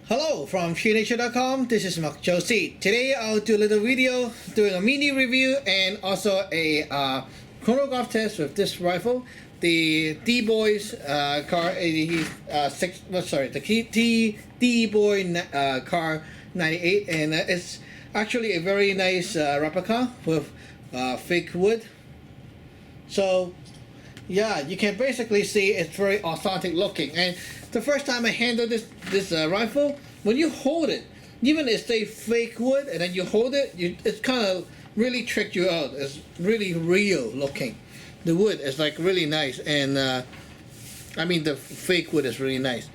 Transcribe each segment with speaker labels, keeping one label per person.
Speaker 1: Hello from SheNature.com. This is Mark Josie. Today I'll do a little video doing a mini review and also a chronograph test with this rifle, the D-Boys KAR98. The D-Boy KAR98, and it's actually a very nice replica with fake wood. So yeah, you can basically see it's very authentic looking. And the first time I handled this rifle, when you hold it, even if they fake wood and then you hold it, it's kind of really tricked you out. It's really real looking. The wood is like really nice, and I mean the fake wood is really nice.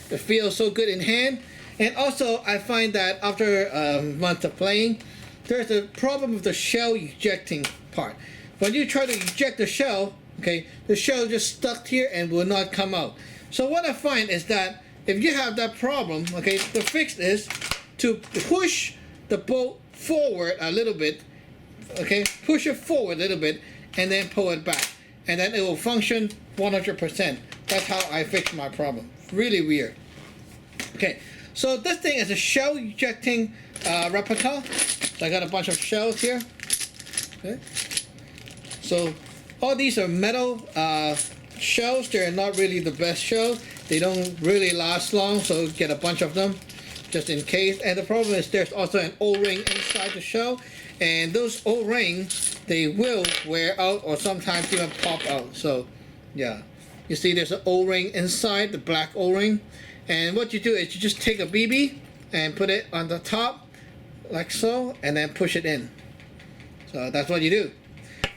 Speaker 1: It feels so good in hand. And also I find that after months of playing, there's a problem with the shell ejecting part. When you try to eject the shell, okay, the shell just stuck here and will not come out. So what I find is that if you have that problem, okay, the fix is to push the bolt forward a little bit, okay, push it forward a little bit and then pull it back, and then it will function 100%. That's how I fix my problem. Really weird. Okay, so this thing is a shell ejecting replica. So I got a bunch of shells here. Okay, so all these are metal shells. They're not really the best shells. They don't really last long, so get a bunch of them just in case. And the problem is there's also an O-ring inside the shell, and those O-rings, they will wear out or sometimes even pop out. So yeah, you see there's an O-ring inside, the black O-ring, and what you do is you just take a BB and put it on the top like so, and then push it in. So that's what you do.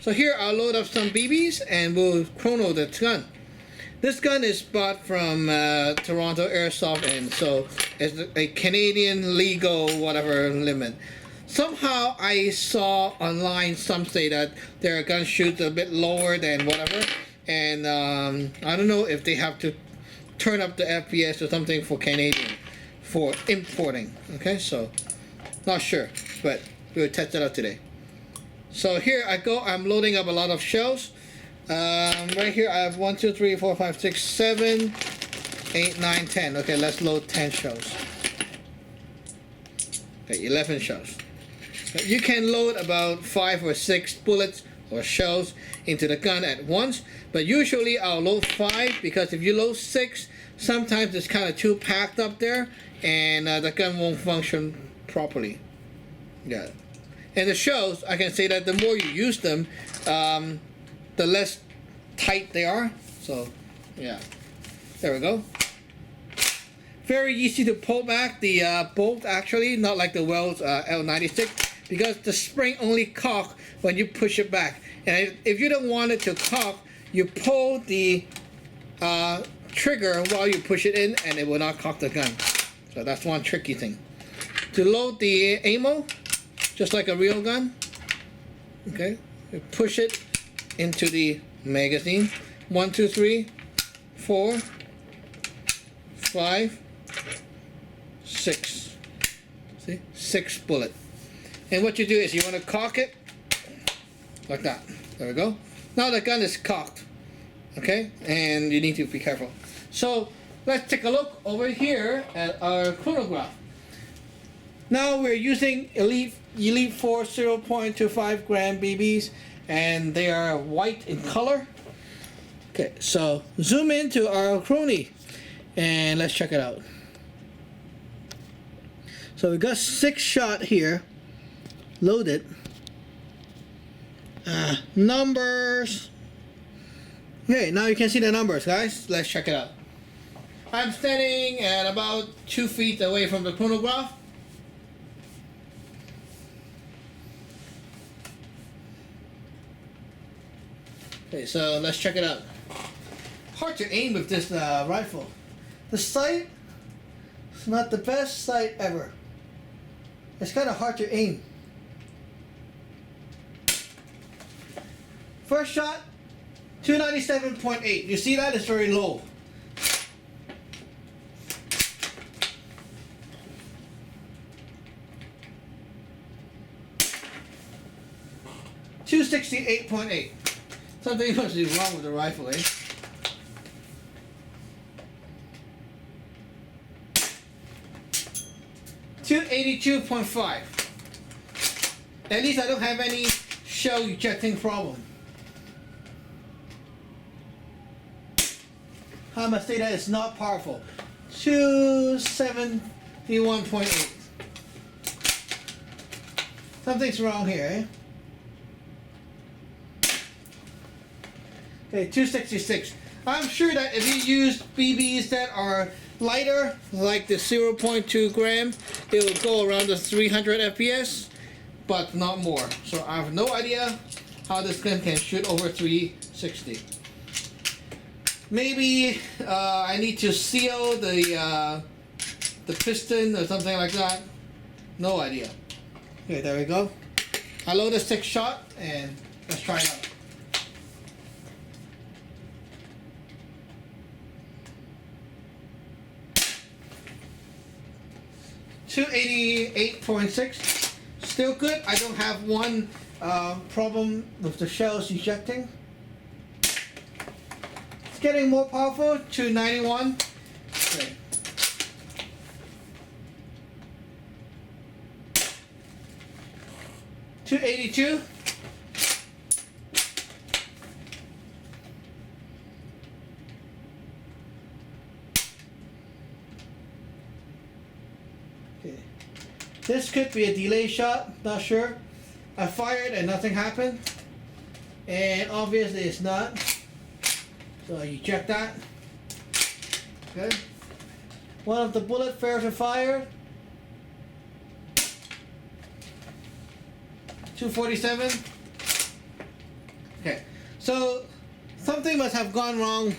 Speaker 1: So here I'll load up some BBs and we'll chrono the gun. This gun is bought from Toronto Airsoft, and so it's a Canadian legal whatever limit. Somehow I saw online some say that their gun shoots a bit lower than whatever, and I don't know if they have to turn up the FPS or something for Canadian for importing. Okay, so not sure, but we'll test it out today. So here I go. I'm loading up a lot of shells. Right here I have 1, 2, 3, 4, 5, 6, 7, 8, 9, 10. Okay, let's load 10 shells. Okay, 11 shells. You can load about 5 or 6 bullets or shells into the gun at once, but usually I'll load 5, because if you load 6, sometimes it's kind of too packed up there and the gun won't function properly. Yeah. And the shells, I can say that the more you use them, the less tight they are. So yeah, there we go. Very easy to pull back the bolt, actually, not like the Wells L96, because the spring only cock when you push it back. And if you don't want it to cock, you pull the trigger while you push it in and it will not cock the gun. So that's one tricky thing. To load the ammo, just like a real gun, okay, you push it into the magazine. 1, 2, 3, 4, 5, 6. See, 6 bullet. And what you do is you want to cock it like that. There we go. Now the gun is cocked, okay, and you need to be careful. So let's take a look over here at our chronograph. Now we're using Elite 4 0.25 gram BBs, and they are white in color. Okay, so zoom into our chrony and let's check it out. So we got 6 shot here loaded. Numbers. Okay, now you can see the numbers, guys. Let's check it out. I'm standing at about 2 feet away from the chronograph. Okay, so let's check it out. Hard to aim with this rifle. The sight is not the best sight ever. It's kind of hard to aim. First shot, 297.8. You see that? It's very low. $268.8. Something must be wrong with the rifle, eh? 282.5. At least I don't have any shell ejecting problem. I must say that it's not powerful. 271.8. Something's wrong here, eh? Okay, 266. I'm sure that if you use BBs that are lighter, like the 0.2 gram, it will go around the 300 FPS, but not more. So I have no idea how this gun can shoot over 360. Maybe I need to seal the piston or something like that. No idea. Okay, there we go. I load a 6 shot and let's try it out. .6. Still good. I don't have one problem with the shells ejecting. It's getting more powerful. 291. Okay. .282. Okay. This could be a delay shot, not sure. I fired and nothing happened. And obviously it's not. So I eject that. Okay. One of the bullet failed to fire. 247. Okay. So something must have gone wrong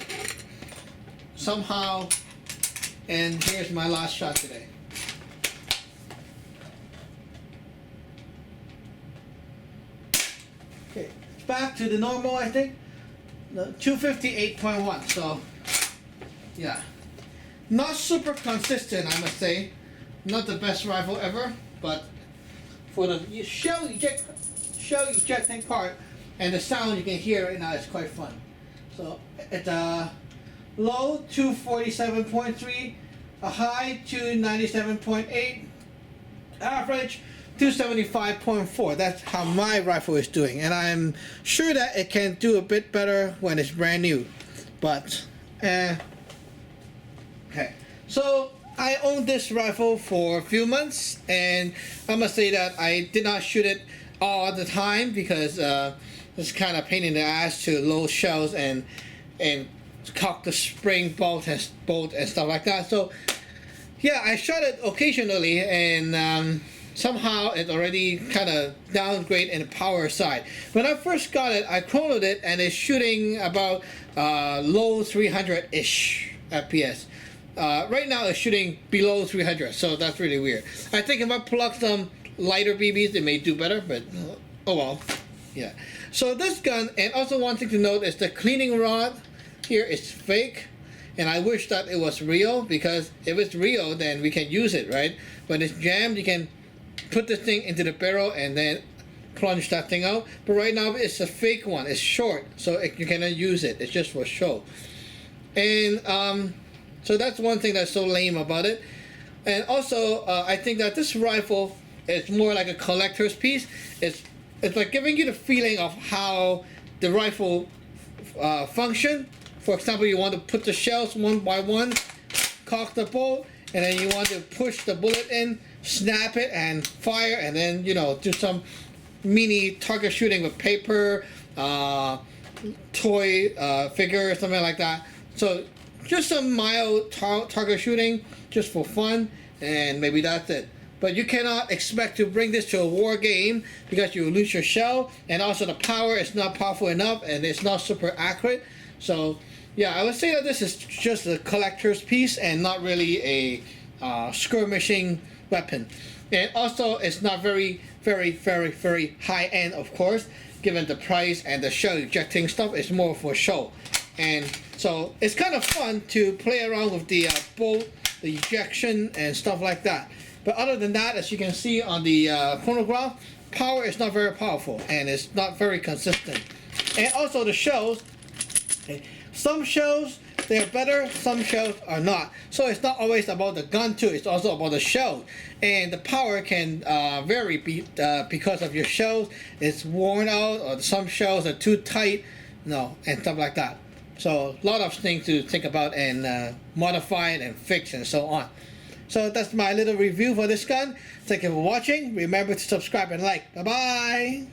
Speaker 1: somehow. And here's my last shot today. Okay, back to the normal, I think. 258.1. So, yeah, not super consistent, I must say. Not the best rifle ever, but for the shell ejecting part and the sound you can hear right now is quite fun. So, at low 247.3, a high 297.8, average 275.4. That's how my rifle is doing, and I'm sure that it can do a bit better when it's brand new. But okay, so I owned this rifle for a few months, and I must say that I did not shoot it all the time because it's kind of pain in the ass to load shells and cock the spring bolt and stuff like that. So yeah, I shot it occasionally, and somehow it already kind of downgrade in the power side. When I first got it, I chronoed it and it's shooting about low 300-ish FPS. Right now it's shooting below 300, so that's really weird. I think if I plug some lighter BBs, it may do better, but oh well. Yeah. So this gun, and also one thing to note is the cleaning rod here is fake. And I wish that it was real, because if it's real, then we can use it, right? When it's jammed, you can put the thing into the barrel and then plunge that thing out. But right now it's a fake one. It's short, so you cannot use it. It's just for show. And so that's one thing that's so lame about it. And also I think that this rifle is more like a collector's piece. It's like giving you the feeling of how the rifle function. For example, you want to put the shells one by one, cock the bolt, and then you want to push the bullet in, snap it and fire, and then, you know, do some mini target shooting with paper, toy figure, something like that. So just some mild target shooting just for fun, and maybe that's it. But you cannot expect to bring this to a war game because you lose your shell, and also the power is not powerful enough and it's not super accurate. So yeah, I would say that this is just a collector's piece and not really a skirmishing weapon. And also it's not very high end, of course, given the price, and the shell ejecting stuff is more for show. And so it's kind of fun to play around with the bolt, the ejection and stuff like that. But other than that, as you can see on the chronograph, power is not very powerful and it's not very consistent. And also the shells, okay, some shells they're better, some shells are not. So it's not always about the gun too, it's also about the shell. And the power can vary because of your shells. It's worn out, or some shells are too tight, and stuff like that. So a lot of things to think about and modify it and fix and so on. So that's my little review for this gun. Thank you for watching. Remember to subscribe and like. Bye bye.